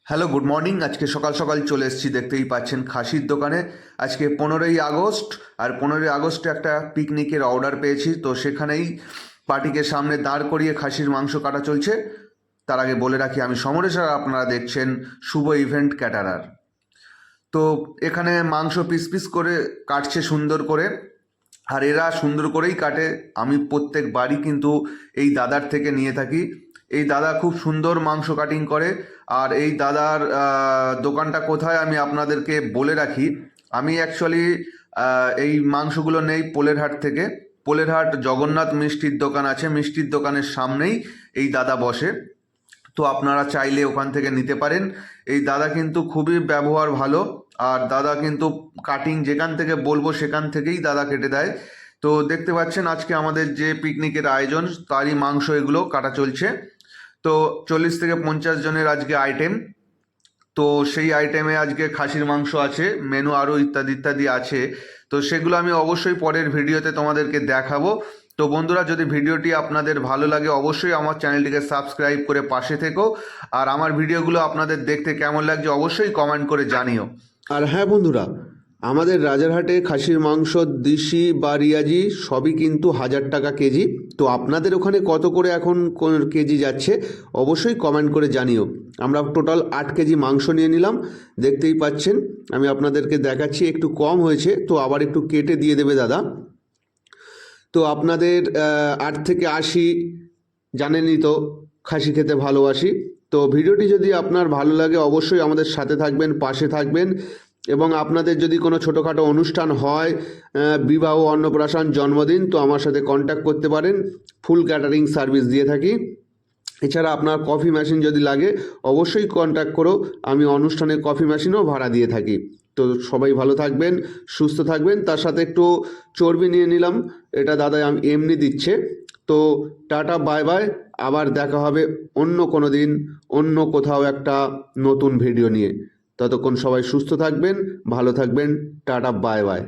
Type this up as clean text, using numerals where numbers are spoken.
Hello, good morning. আজকে সকাল সকাল চলে এসেছি, দেখতেই পাচ্ছেন খাসির দোকানে। আজকে 15ই আগস্ট, আর 15ই আগস্টে একটা পিকনিকের অর্ডার পেয়েছি, তো সেখানেই পার্টিকে সামনে দাঁড় করিয়ে খাসির মাংস কাটা চলছে। তার আগে বলে রাখি, আমি সমরেশ আর আপনারা দেখছেন শুভ ইভেন্ট ক্যাটারার। তো এখানে মাংস পিস পিস করে কাটছে সুন্দর করে, আর এরা সুন্দর করেই কাটে। আমি প্রত্যেকবারই কিন্তু এই দাদার থেকে নিয়ে থাকি। এই দাদা খুব সুন্দর মাংস কাটিং করে। আর এই দাদার দোকানটা কোথায় আমি আপনাদেরকে বলে রাখি। আমি অ্যাকচুয়ালি এই মাংসগুলো নেই পোলেরহাট থেকে। পোলেরহাট জগন্নাথ মিষ্টির দোকান আছে, মিষ্টির দোকানের সামনেই এই দাদা বসে। তো আপনারা চাইলে ওখান থেকে নিতে পারেন। এই দাদা কিন্তু খুবই ব্যবহার ভালো, আর দাদা কিন্তু কাটিং যেখান থেকে বলবো সেখান থেকেই দাদা কেটে দেয়। তো দেখতে পাচ্ছেন আজকে আমাদের যে পিকনিকের আয়োজন, তারই মাংস এগুলো কাটা চলছে। তো 40 থেকে 50 জনের আজকে আইটেম। তো সেই আইটেমে আজকে খাসির মাংস আছে, মেনু আরও ইত্যাদি ইত্যাদি আছে। তো সেগুলো আমি অবশ্যই পরের ভিডিওতে তোমাদেরকে দেখাবো। তো বন্ধুরা, যদি ভিডিওটি আপনাদের ভালো লাগে অবশ্যই আমার চ্যানেলটিকে সাবস্ক্রাইব করে পাশে থেকো। আর আমার ভিডিওগুলো আপনাদের দেখতে কেমন লাগছে অবশ্যই কমেন্ট করে জানিও। আর হ্যাঁ বন্ধুরা, আমাদের রাজারহাটে খাসির মাংস দেশি বা রিয়াজি সবই কিন্তু 1000 টাকা কেজি। তো আপনাদের ওখানে কত করে এখন কেজি যাচ্ছে অবশ্যই কমেন্ট করে জানিও। আমরা টোটাল 8 কেজি মাংস নিয়ে নিলাম, দেখতেই পাচ্ছেন। আমি আপনাদেরকে দেখাচ্ছি, একটু কম হয়েছে তো আবার একটু কেটে দিয়ে দেবে দাদা। তো আপনাদের 8 থেকে 80, জানেনই তো খাসি খেতে ভালোবাসি। তো ভিডিওটি যদি আপনার ভালো লাগে অবশ্যই আমাদের সাথে থাকবেন, পাশে থাকবেন। এবং আপনাদের যদি কোনো ছোটোখাটো অনুষ্ঠান হয়, বিবাহ, অন্নপ্রাশন, জন্মদিন, তো আমার সাথে কন্ট্যাক্ট করতে পারেন। ফুল ক্যাটারিং সার্ভিস দিয়ে থাকি। এছাড়া আপনার কফি মেশিন যদি লাগে অবশ্যই কন্ট্যাক্ট করো, আমি অনুষ্ঠানে কফি মেশিনও ভাড়া দিয়ে থাকি। তো সবাই ভালো থাকবেন, সুস্থ থাকবেন। তার সাথে একটু চর্বি নিয়ে নিলাম, এটা দাদা আমি এমনি দিচ্ছে। তো টাটা, বাই বাই। আবার দেখা হবে অন্য কোনো দিন, অন্য কোথাও একটা নতুন ভিডিও নিয়ে। ততক্ষণ সবাই সুস্থ থাকবেন, ভালো থাকবেন। Tata, bye bye.